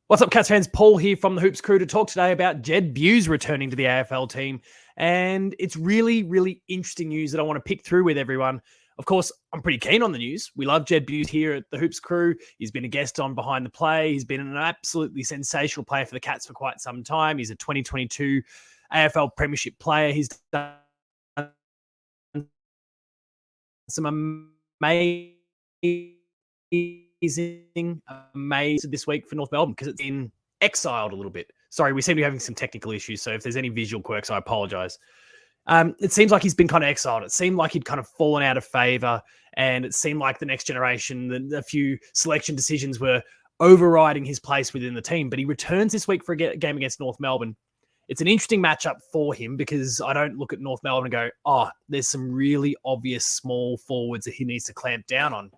What's up, Cats fans? Paul here from the Hoops Crew to talk today about Jed Bews returning to the AFL team. And it's really, really interesting news that I want to pick through with everyone. Of course, I'm pretty keen on the news. We love Jed Bews here at the Hoops Crew. He's been a guest on Behind the Play. He's been an absolutely sensational player for the Cats for quite some time. He's a 2022 AFL Premiership player. He's done some amazing this week for North Melbourne because it's been exiled a little bit. Sorry, we seem to be having some technical issues, so if there's any visual quirks, I apologise. It seems like he's been kind of exiled. It seemed like he'd kind of fallen out of favour, and it seemed like the next generation, a few selection decisions were overriding his place within the team. But he returns this week for a game against North Melbourne. It's an interesting matchup for him because I don't look at North Melbourne and go, oh, there's some really obvious small forwards that he needs to clamp down on.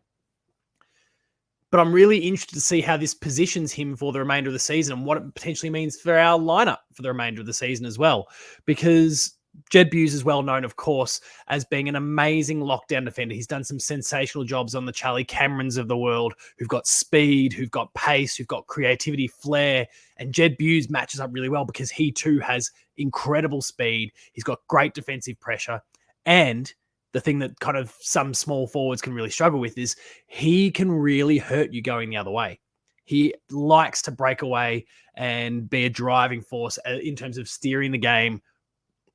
But I'm really interested to see how this positions him for the remainder of the season and what it potentially means for our lineup for the remainder of the season as well. Because Jed Bews is well known, of course, as being an amazing lockdown defender. He's done some sensational jobs on the Charlie Camerons of the world, who've got speed, who've got pace, who've got creativity, flair. And Jed Bews matches up really well because he too has incredible speed. He's got great defensive pressure. And the thing that kind of some small forwards can really struggle with is he can really hurt you going the other way. He likes to break away and be a driving force in terms of steering the game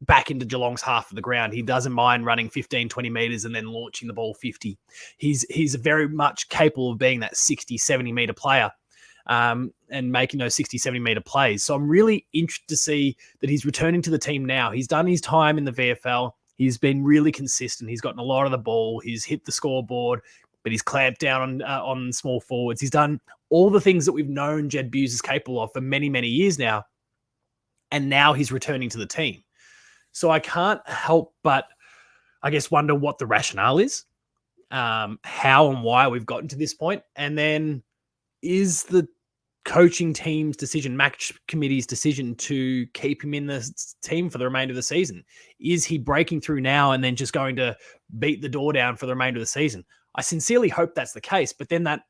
back into Geelong's half of the ground. He doesn't mind running 15, 20 metres and then launching the ball 50. He's very much capable of being that 60, 70 metre player and making those 60, 70 metre plays. So I'm really interested to see that he's returning to the team now. He's done his time in the VFL. He's been really consistent. He's gotten a lot of the ball. He's hit the scoreboard, but he's clamped down on small forwards. He's done all the things that we've known Jed Bews is capable of for many, many years now. And now he's returning to the team. So I can't help but, I guess, wonder what the rationale is, how and why we've gotten to this point. And then is the coaching team's decision, match committee's decision to keep him in the team for the remainder of the season? Is he breaking through now and then just going to beat the door down for the remainder of the season? I sincerely hope that's the case, but then that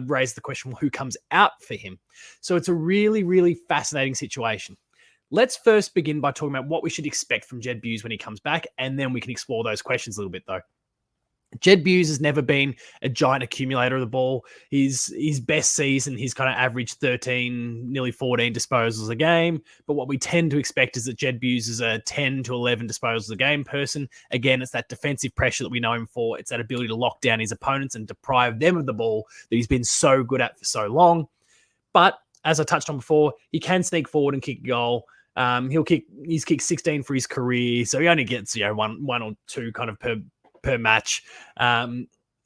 raised the question, well, who comes out for him? So it's a really, really fascinating situation. Let's first begin by talking about what we should expect from Jed Bews when he comes back, and then we can explore those questions a little bit, though. Jed Bews has never been a giant accumulator of the ball. His best season, he's kind of averaged 13, nearly 14 disposals a game. But what we tend to expect is that Jed Bews is a 10 to 11 disposals a game person. Again, it's that defensive pressure that we know him for. It's that ability to lock down his opponents and deprive them of the ball that he's been so good at for so long. But as I touched on before, he can sneak forward and kick a goal. He's kicked 16 for his career, so he only gets one or two kind of per match.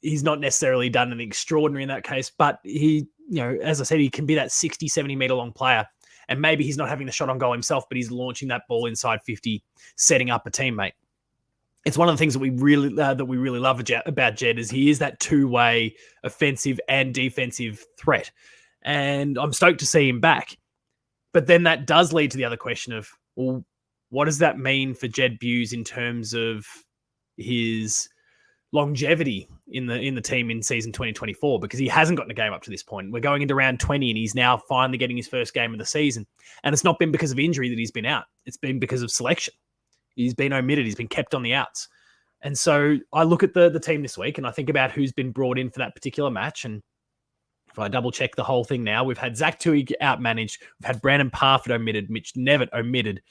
He's not necessarily done anything extraordinary in that case, but he, as I said, he can be that 60, 70 meter long player. And maybe he's not having the shot on goal himself, but he's launching that ball inside 50, setting up a teammate. It's one of the things that we really love about Jed is he is that two-way offensive and defensive threat. And I'm stoked to see him back. But then that does lead to the other question of, well, what does that mean for Jed Bews in terms of his longevity in the team in season 2024? Because he hasn't gotten a game up to this point. We're going into round 20 and he's now finally getting his first game of the season. And it's not been because of injury that he's been out. It's been because of selection. He's been omitted. He's been kept on the outs. And so I look at the team this week and I think about who's been brought in for that particular match. And if I double check the whole thing now, we've had Zach Toohey outmanaged. We've had Brandon Parfitt omitted, Mitch Nevitt omitted.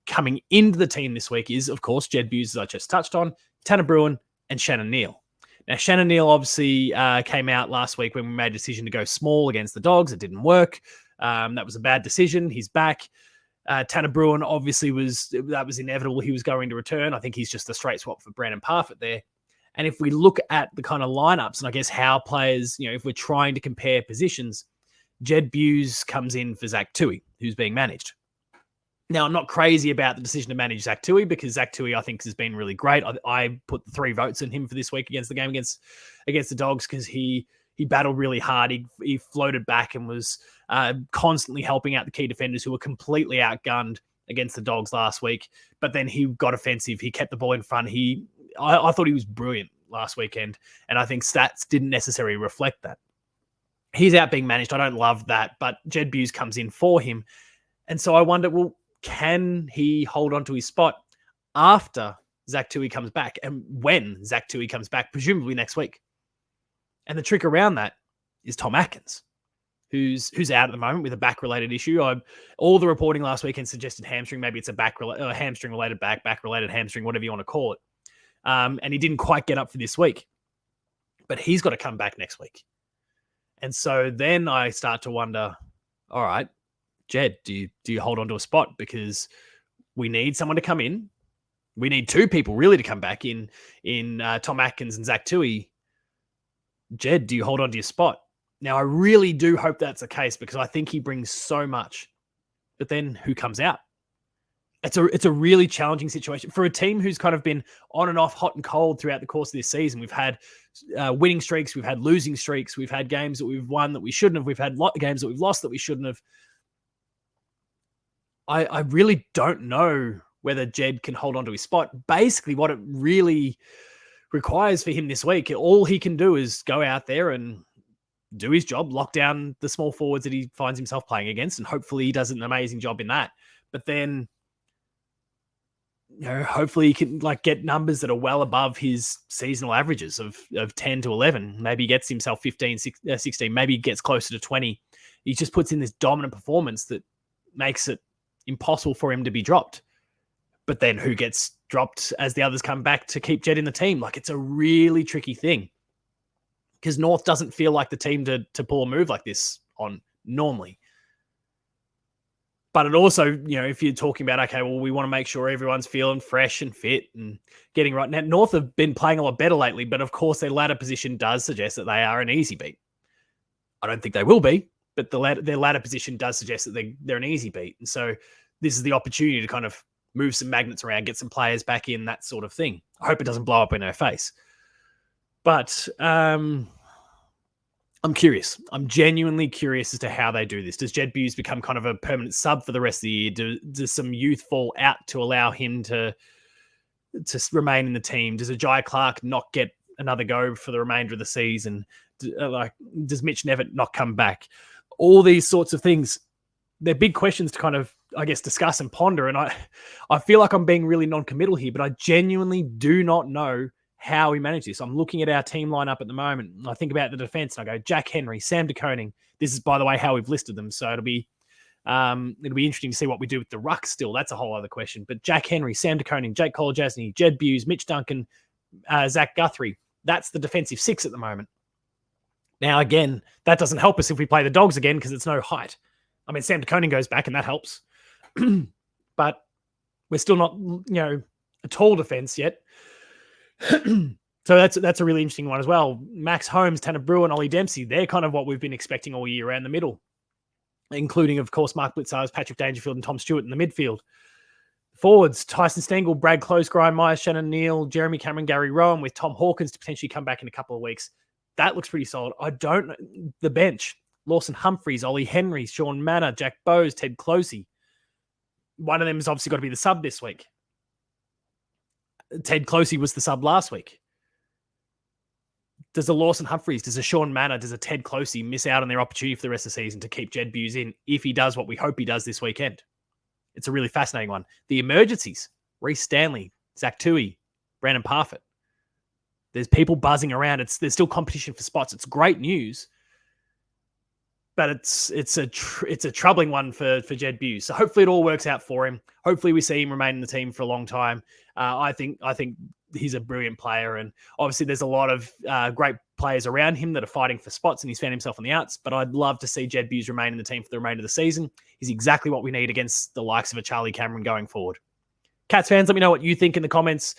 Coming into the team this week is, of course, Jed Bews, as I just touched on, Tanner Bruin, and Shannon Neal. Now, Shannon Neal obviously came out last week when we made a decision to go small against the Dogs. It didn't work. That was a bad decision. He's back. Tanner Bruin obviously was inevitable. He was going to return. I think he's just a straight swap for Brandon Parfitt there. And if we look at the kind of lineups and I guess how players, if we're trying to compare positions, Jed Bews comes in for Zach Toohey, who's being managed. Now, I'm not crazy about the decision to manage Zach Toohey because Zach Toohey, I think, has been really great. I put 3 votes in him for this week against the game against the Dogs because he battled really hard. He floated back and was constantly helping out the key defenders who were completely outgunned against the Dogs last week. But then he got offensive. He kept the ball in front. I thought he was brilliant last weekend, and I think stats didn't necessarily reflect that. he's out being managed. I don't love that, but Jed Bews comes in for him. And so I wonder, well, can he hold on to his spot after Zach Tui comes back? And when Zach Tui comes back, presumably next week. And the trick around that is Tom Atkins, who's out at the moment with a back-related issue. All the reporting last weekend suggested hamstring. Maybe it's a hamstring-related back-related hamstring, whatever you want to call it. And he didn't quite get up for this week. But he's got to come back next week. And so then I start to wonder, all right, Jed, do you hold on to a spot? Because we need someone to come in. We need two people really to come back in Tom Atkins and Zach Tui. Jed, do you hold on to your spot? Now, I really do hope that's the case because I think he brings so much. But then who comes out? It's a really challenging situation for a team who's kind of been on and off, hot and cold throughout the course of this season. We've had winning streaks, we've had losing streaks, we've had games that we've won that we shouldn't have, we've had games that we've lost that we shouldn't have. I really don't know whether Jed can hold on to his spot. Basically, what it really requires for him this week, all he can do is go out there and do his job, lock down the small forwards that he finds himself playing against, and hopefully he does an amazing job in that. But then, hopefully he can get numbers that are well above his seasonal averages of 10 to 11. Maybe he gets himself 15, 16. Maybe he gets closer to 20. He just puts in this dominant performance that makes it impossible for him to be dropped. But then who gets dropped as the others come back to keep Jed in the team? It's a really tricky thing because North doesn't feel like the team to pull a move like this on normally. But it also, if you're talking about, okay, well, we want to make sure everyone's feeling fresh and fit and getting right. Now, North have been playing a lot better lately, but of course their ladder position does suggest that they are an easy beat. I don't think they will be, but their ladder position does suggest that they're an easy beat. And so this is the opportunity to kind of move some magnets around, get some players back in, that sort of thing. I hope it doesn't blow up in our face. But I'm curious. I'm genuinely curious as to how they do this. Does Jed Bews become kind of a permanent sub for the rest of the year? Does some youth fall out to allow him to remain in the team? Does Ajay Clark not get another go for the remainder of the season? Does Mitch Nevitt not come back? All these sorts of things, they're big questions to kind of, I guess, discuss and ponder. And I feel like I'm being really non-committal here, but I genuinely do not know how we manage this. I'm looking at our team lineup at the moment. I think about the defense and I go, Jack Henry, Sam DeConing. This is, by the way, how we've listed them. So it'll be interesting to see what we do with the ruck still. That's a whole other question. But Jack Henry, Sam DeConing, Jake Kolajasny, Jed Bews, Mitch Duncan, Zach Guthrie. That's the defensive six at the moment. Now, again, that doesn't help us if we play the Dogs again because it's no height. I mean, Sam DeConing goes back and that helps. But we're still not, a tall defense yet. So that's a really interesting one as well. Max Holmes, Tanner Brewer, and Ollie Dempsey, they're kind of what we've been expecting all year around the middle, including, of course, Mark Blitzars, Patrick Dangerfield, and Tom Stewart in the midfield. Forwards, Tyson Stengel, Brad Close, Graham Myers, Shannon Neal, Jeremy Cameron, Gary Rowan, with Tom Hawkins to potentially come back in a couple of weeks. That looks pretty solid. I don't know. The bench, Lawson Humphreys, Ollie Henry, Sean Manor, Jack Bowes, Ted Closey. One of them has obviously got to be the sub this week. Ted Closey was the sub last week. Does a Lawson Humphreys, does a Sean Manor, does a Ted Closey miss out on their opportunity for the rest of the season to keep Jed Bews in if he does what we hope he does this weekend? It's a really fascinating one. The emergencies, Reece Stanley, Zach Tui, Brandon Parfitt. There's people buzzing around. There's still competition for spots. It's great news, but it's a troubling one for Jed Bews. So hopefully it all works out for him. Hopefully we see him remain in the team for a long time. I think he's a brilliant player, and obviously there's a lot of great players around him that are fighting for spots, and he's found himself on the outs. But I'd love to see Jed Bews remain in the team for the remainder of the season. He's exactly what we need against the likes of a Charlie Cameron going forward. Cats fans, let me know what you think in the comments.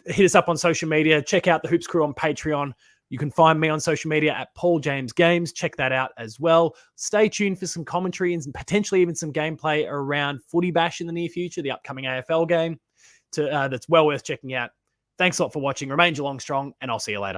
Hit us up on social media. Check out the Hoops Crew on Patreon. You can find me on social media at Paul James Games. Check that out as well. Stay tuned for some commentary and potentially even some gameplay around Footy Bash in the near future, the upcoming AFL game. That's well worth checking out. Thanks a lot for watching. Remain Geelong strong, and I'll see you later.